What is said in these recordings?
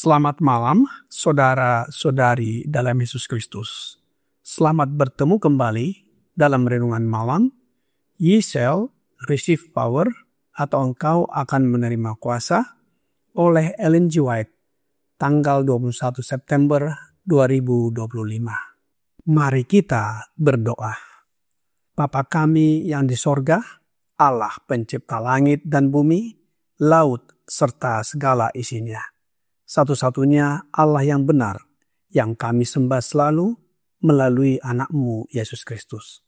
Selamat malam, saudara-saudari dalam Yesus Kristus. Selamat bertemu kembali dalam renungan malam. Ye shall receive power, atau engkau akan menerima kuasa, oleh Ellen G. White, tanggal 21 September 2025. Mari kita berdoa. Bapa kami yang di sorga, Allah pencipta langit dan bumi, laut, serta segala isinya. Satu-satunya Allah yang benar, yang kami sembah selalu melalui anak-Mu, Yesus Kristus.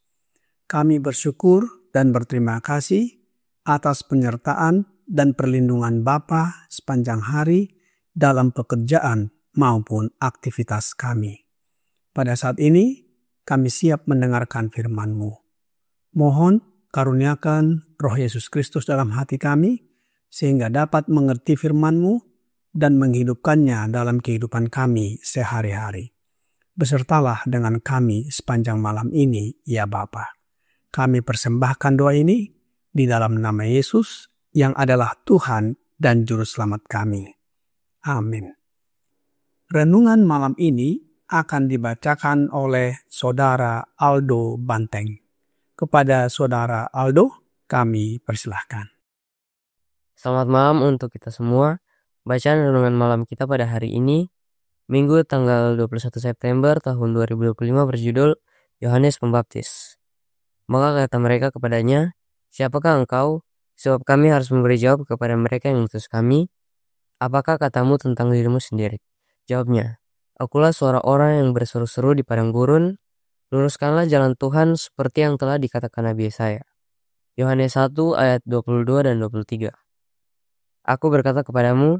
Kami bersyukur dan berterima kasih atas penyertaan dan perlindungan Bapa sepanjang hari dalam pekerjaan maupun aktivitas kami. Pada saat ini, kami siap mendengarkan firman-Mu. Mohon karuniakan Roh Yesus Kristus dalam hati kami, sehingga dapat mengerti firman-Mu dan menghidupkannya dalam kehidupan kami sehari-hari. Besertalah dengan kami sepanjang malam ini, ya Bapa. Kami persembahkan doa ini di dalam nama Yesus yang adalah Tuhan dan Juru Selamat kami. Amin. Renungan malam ini akan dibacakan oleh Saudara Aldo Banteng. Kepada Saudara Aldo, kami persilahkan. Selamat malam untuk kita semua. Bacaan renungan malam kita pada hari ini, Minggu tanggal 21 September tahun 2025 berjudul Yohanes Pembaptis. Maka kata mereka kepadanya, "Siapakah engkau? Sebab kami harus memberi jawab kepada mereka yang mengutus kami. Apakah katamu tentang dirimu sendiri?" Jawabnya, "Akulah suara orang yang berseru-seru di padang gurun, luruskanlah jalan Tuhan seperti yang telah dikatakan Nabi Yesaya." Yohanes 1 ayat 22 dan 23. Aku berkata kepadamu,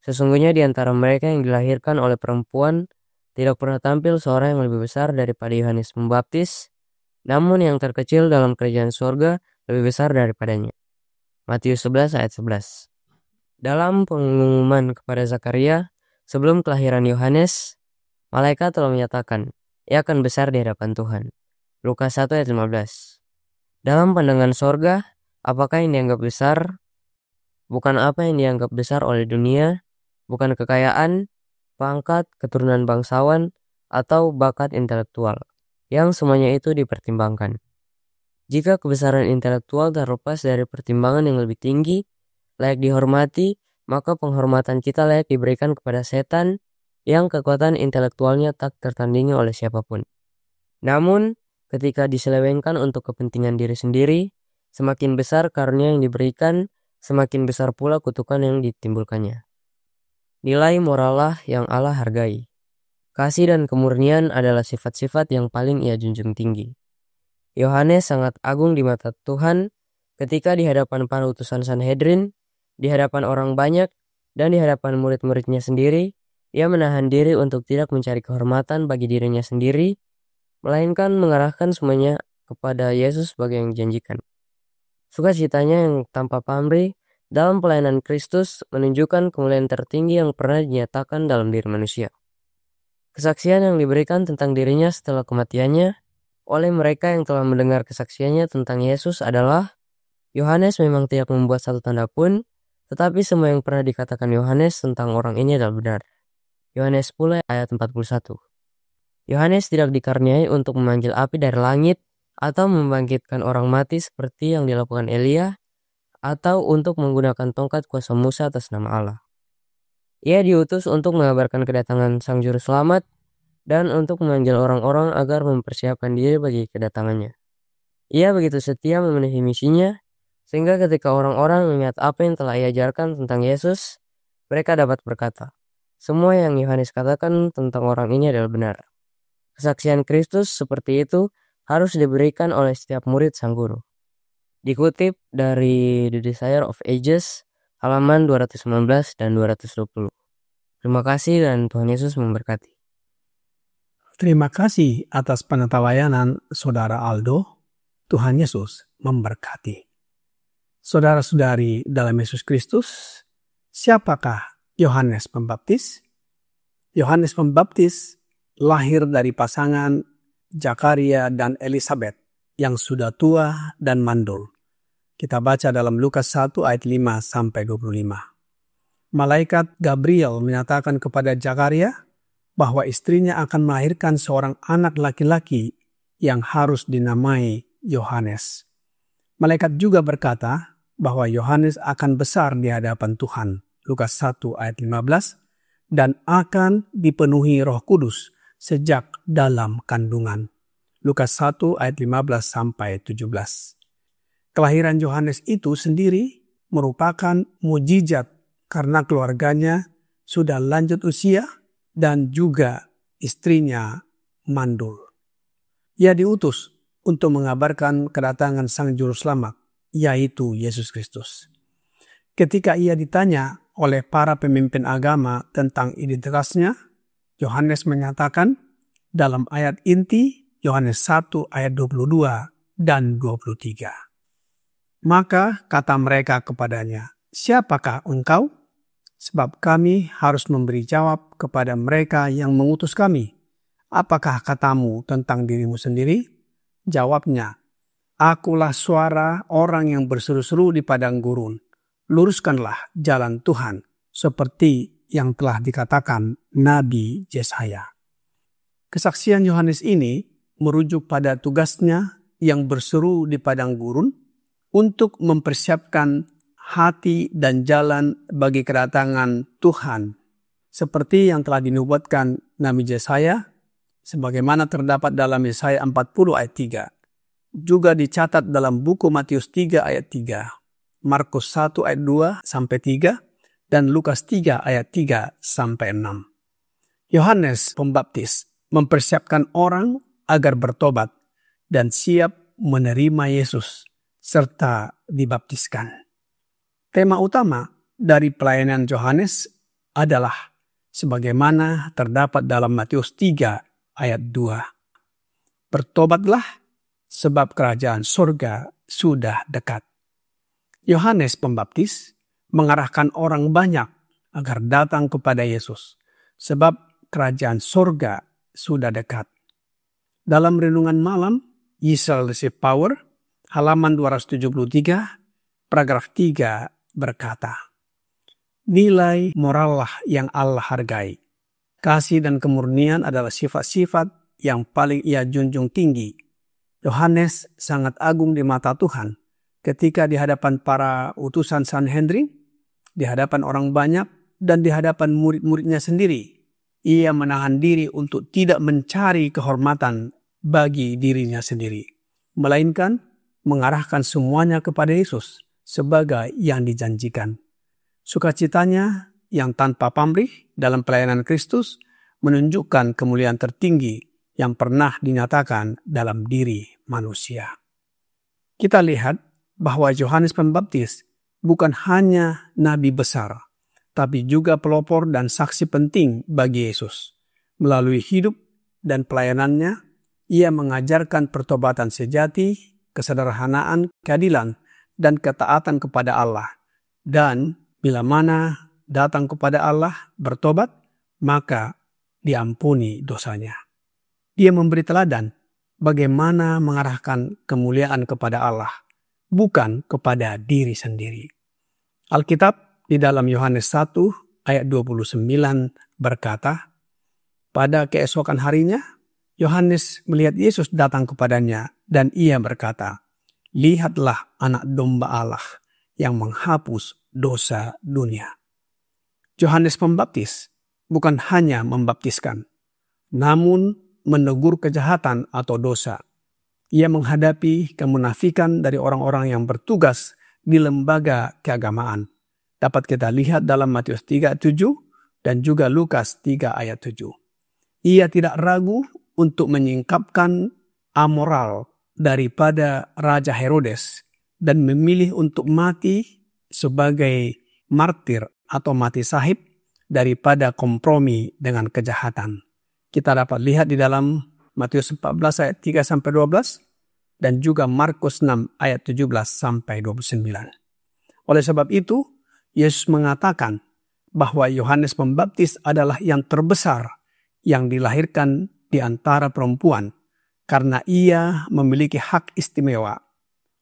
sesungguhnya di antara mereka yang dilahirkan oleh perempuan tidak pernah tampil seorang yang lebih besar daripada Yohanes Pembaptis, namun yang terkecil dalam kerajaan surga lebih besar daripadanya. Matius 11 ayat 11. Dalam pengumuman kepada Zakaria sebelum kelahiran Yohanes, malaikat telah menyatakan, ia akan besar di hadapan Tuhan. Lukas 1 ayat 15. Dalam pandangan surga, apakah yang dianggap besar? Bukan apa yang dianggap besar oleh dunia, bukan kekayaan, pangkat, keturunan bangsawan, atau bakat intelektual, yang semuanya itu dipertimbangkan. Jika kebesaran intelektual terlepas dari pertimbangan yang lebih tinggi, layak dihormati, maka penghormatan kita layak diberikan kepada setan yang kekuatan intelektualnya tak tertandingi oleh siapapun. Namun, ketika diselewengkan untuk kepentingan diri sendiri, semakin besar karunia yang diberikan, semakin besar pula kutukan yang ditimbulkannya. Nilai moral lah yang Allah hargai. Kasih dan kemurnian adalah sifat-sifat yang paling ia junjung tinggi. Yohanes sangat agung di mata Tuhan ketika di hadapan para utusan Sanhedrin, di hadapan orang banyak, dan di hadapan murid-muridnya sendiri, ia menahan diri untuk tidak mencari kehormatan bagi dirinya sendiri, melainkan mengarahkan semuanya kepada Yesus sebagai yang dijanjikan. Sukacitanya yang tanpa pamrih dalam pelayanan Kristus menunjukkan kemuliaan tertinggi yang pernah dinyatakan dalam diri manusia. Kesaksian yang diberikan tentang dirinya setelah kematiannya oleh mereka yang telah mendengar kesaksiannya tentang Yesus adalah, Yohanes memang tidak membuat satu tanda pun, tetapi semua yang pernah dikatakan Yohanes tentang orang ini adalah benar. Yohanes 10 ayat 41. Yohanes tidak dikaruniai untuk memanggil api dari langit atau membangkitkan orang mati seperti yang dilakukan Elia, atau untuk menggunakan tongkat kuasa Musa atas nama Allah. Ia diutus untuk mengabarkan kedatangan Sang Juru Selamat dan untuk memanggil orang-orang agar mempersiapkan diri bagi kedatangannya. Ia begitu setia memenuhi misinya, Sehingga ketika orang-orang mengingat apa yang telah ia ajarkan tentang Yesus, mereka dapat berkata, semua yang Yohanes katakan tentang orang ini adalah benar. Kesaksian Kristus seperti itu harus diberikan oleh setiap murid sang guru. Dikutip dari The Desire of Ages, halaman 219 dan 220. Terima kasih dan Tuhan Yesus memberkati. Terima kasih atas penetawayanan Saudara Aldo. Tuhan Yesus memberkati. Saudara-saudari dalam Yesus Kristus, siapakah Yohanes Pembaptis? Yohanes Pembaptis lahir dari pasangan Zakaria dan Elisabet yang sudah tua dan mandul. Kita baca dalam Lukas 1 ayat 5-25. Malaikat Gabriel menyatakan kepada Zakaria bahwa istrinya akan melahirkan seorang anak laki-laki yang harus dinamai Yohanes. Malaikat juga berkata bahwa Yohanes akan besar di hadapan Tuhan. Lukas 1 ayat 15. Dan akan dipenuhi Roh Kudus sejak dalam kandungan. Lukas 1 ayat 15-17. Kelahiran Yohanes itu sendiri merupakan mujizat karena keluarganya sudah lanjut usia dan juga istrinya mandul. Ia diutus untuk mengabarkan kedatangan Sang Juru Selamat, yaitu Yesus Kristus. Ketika ia ditanya oleh para pemimpin agama tentang identitasnya, Yohanes menyatakan dalam ayat inti Yohanes 1 ayat 22 dan 23. Maka kata mereka kepadanya, siapakah engkau? Sebab kami harus memberi jawab kepada mereka yang mengutus kami. Apakah katamu tentang dirimu sendiri? Jawabnya, akulah suara orang yang berseru-seru di padang gurun. Luruskanlah jalan Tuhan seperti yang telah dikatakan Nabi Yesaya. Kesaksian Yohanes ini merujuk pada tugasnya yang berseru di padang gurun untuk mempersiapkan hati dan jalan bagi kedatangan Tuhan, seperti yang telah dinubuatkan Nabi Yesaya, sebagaimana terdapat dalam Yesaya 40 ayat 3. Juga dicatat dalam buku Matius 3 ayat 3, Markus 1 ayat 2-3, dan Lukas 3 ayat 3-6. Yohanes Pembaptis mempersiapkan orang agar bertobat dan siap menerima Yesus serta dibaptiskan. Tema utama dari pelayanan Yohanes adalah sebagaimana terdapat dalam Matius 3 ayat 2. Bertobatlah sebab kerajaan surga sudah dekat. Yohanes Pembaptis mengarahkan orang banyak agar datang kepada Yesus sebab kerajaan surga sudah dekat. Dalam renungan malam, Ye Shall Receive Power, halaman 273, paragraf 3 berkata, nilai morallah yang Allah hargai. Kasih dan kemurnian adalah sifat-sifat yang paling ia junjung tinggi. Yohanes sangat agung di mata Tuhan ketika di hadapan para utusan Sanhedrin, di hadapan orang banyak, dan di hadapan murid-muridnya sendiri. Ia menahan diri untuk tidak mencari kehormatan bagi dirinya sendiri, melainkan mengarahkan semuanya kepada Yesus sebagai yang dijanjikan. Sukacitanya yang tanpa pamrih dalam pelayanan Kristus menunjukkan kemuliaan tertinggi yang pernah dinyatakan dalam diri manusia. Kita lihat bahwa Yohanes Pembaptis bukan hanya nabi besar, tapi juga pelopor dan saksi penting bagi Yesus. Melalui hidup dan pelayanannya, ia mengajarkan pertobatan sejati, kesederhanaan, keadilan, dan ketaatan kepada Allah. Dan bila mana datang kepada Allah bertobat, maka diampuni dosanya. Dia memberi teladan bagaimana mengarahkan kemuliaan kepada Allah, bukan kepada diri sendiri. Alkitab di dalam Yohanes 1 ayat 29 berkata, pada keesokan harinya, Yohanes melihat Yesus datang kepadanya dan ia berkata, lihatlah anak domba Allah yang menghapus dosa dunia. Yohanes Pembaptis bukan hanya membaptiskan, namun menegur kejahatan atau dosa. Ia menghadapi kemunafikan dari orang-orang yang bertugas di lembaga keagamaan. Dapat kita lihat dalam Matius 3 ayat 7 dan juga Lukas 3 ayat 7. Ia tidak ragu untuk menyingkapkan amoral daripada Raja Herodes dan memilih untuk mati sebagai martir atau mati sahib daripada kompromi dengan kejahatan. Kita dapat lihat di dalam Matius 14 ayat 3-12 dan juga Markus 6 ayat 17-29. Oleh sebab itu, Yesus mengatakan bahwa Yohanes Pembaptis adalah yang terbesar yang dilahirkan di antara perempuan karena ia memiliki hak istimewa.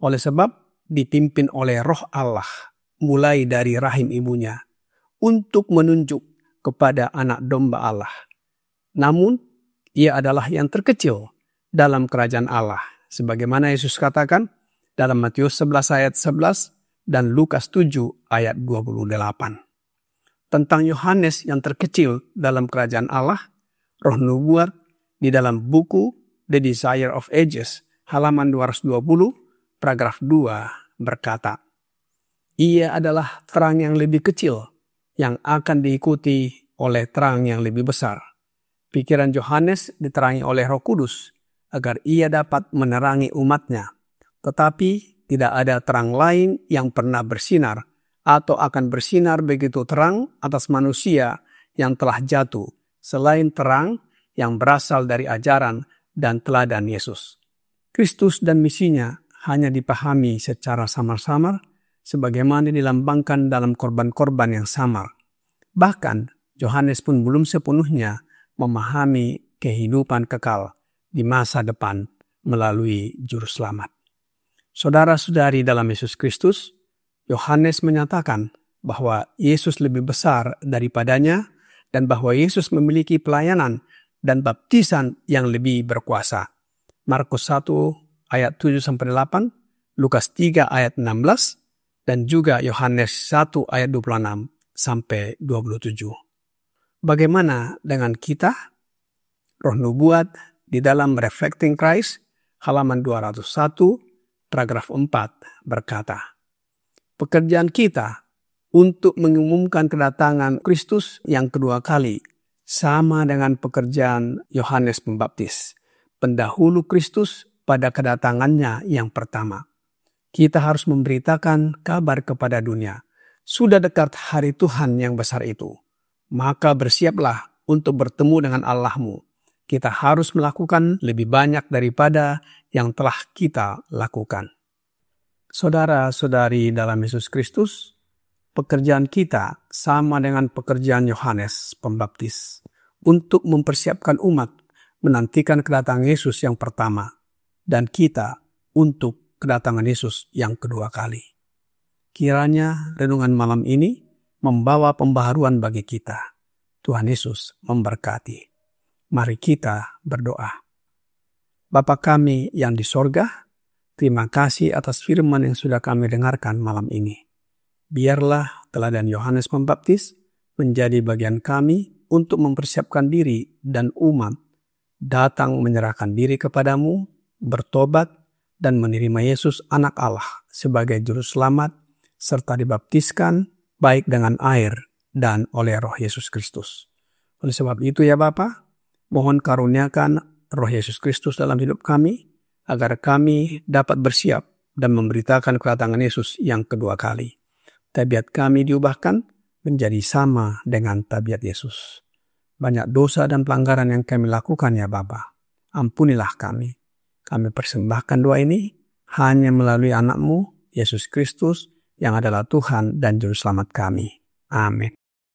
Oleh sebab dipimpin oleh Roh Allah mulai dari rahim ibunya untuk menunjuk kepada anak domba Allah. Namun, ia adalah yang terkecil dalam kerajaan Allah. Sebagaimana Yesus katakan dalam Matius 11 ayat 11 dan Lukas 7 ayat 28. Tentang Yohanes yang terkecil dalam kerajaan Allah, Roh Nubuat di dalam buku The Desire of Ages, halaman 220, paragraf 2 berkata, ia adalah terang yang lebih kecil yang akan diikuti oleh terang yang lebih besar. Pikiran Yohanes diterangi oleh Roh Kudus agar ia dapat menerangi umatnya. Tetapi tidak ada terang lain yang pernah bersinar atau akan bersinar begitu terang atas manusia yang telah jatuh selain terang yang berasal dari ajaran dan teladan Yesus. Kristus dan misinya hanya dipahami secara samar-samar sebagaimana dilambangkan dalam korban-korban yang samar. Bahkan Yohanes pun belum sepenuhnya memahami kehidupan kekal di masa depan melalui Juru Selamat. Saudara-saudari dalam Yesus Kristus, Yohanes menyatakan bahwa Yesus lebih besar daripadanya dan bahwa Yesus memiliki pelayanan dan baptisan yang lebih berkuasa. Markus 1 ayat 7-8, Lukas 3 ayat 16, dan juga Yohanes 1 ayat 26-27. Bagaimana dengan kita? Roh Nubuat di dalam Reflecting Christ, halaman 201, paragraf 4 berkata, pekerjaan kita untuk mengumumkan kedatangan Kristus yang kedua kali sama dengan pekerjaan Yohanes Pembaptis, pendahulu Kristus pada kedatangannya yang pertama. Kita harus memberitakan kabar kepada dunia. Sudah dekat hari Tuhan yang besar itu. Maka bersiaplah untuk bertemu dengan Allahmu. Kita harus melakukan lebih banyak daripada yang telah kita lakukan. Saudara-saudari dalam Yesus Kristus, pekerjaan kita sama dengan pekerjaan Yohanes Pembaptis untuk mempersiapkan umat menantikan kedatangan Yesus yang pertama dan kita untuk kedatangan Yesus yang kedua kali. Kiranya renungan malam ini membawa pembaharuan bagi kita. Tuhan Yesus memberkati. Mari kita berdoa. Bapa kami yang di sorga, terima kasih atas firman yang sudah kami dengarkan malam ini. Biarlah teladan Yohanes Pembaptis menjadi bagian kami untuk mempersiapkan diri dan umat datang menyerahkan diri kepadamu, bertobat, dan menerima Yesus anak Allah sebagai Juru Selamat, serta dibaptiskan baik dengan air dan oleh Roh Yesus Kristus. Oleh sebab itu ya Bapa, mohon karuniakan Roh Yesus Kristus dalam hidup kami, agar kami dapat bersiap dan memberitakan kedatangan Yesus yang kedua kali. Tabiat kami diubahkan menjadi sama dengan tabiat Yesus. Banyak dosa dan pelanggaran yang kami lakukan ya Bapa. Ampunilah kami. Kami persembahkan doa ini hanya melalui anak-Mu, Yesus Kristus, yang adalah Tuhan dan Juru Selamat kami. Amin.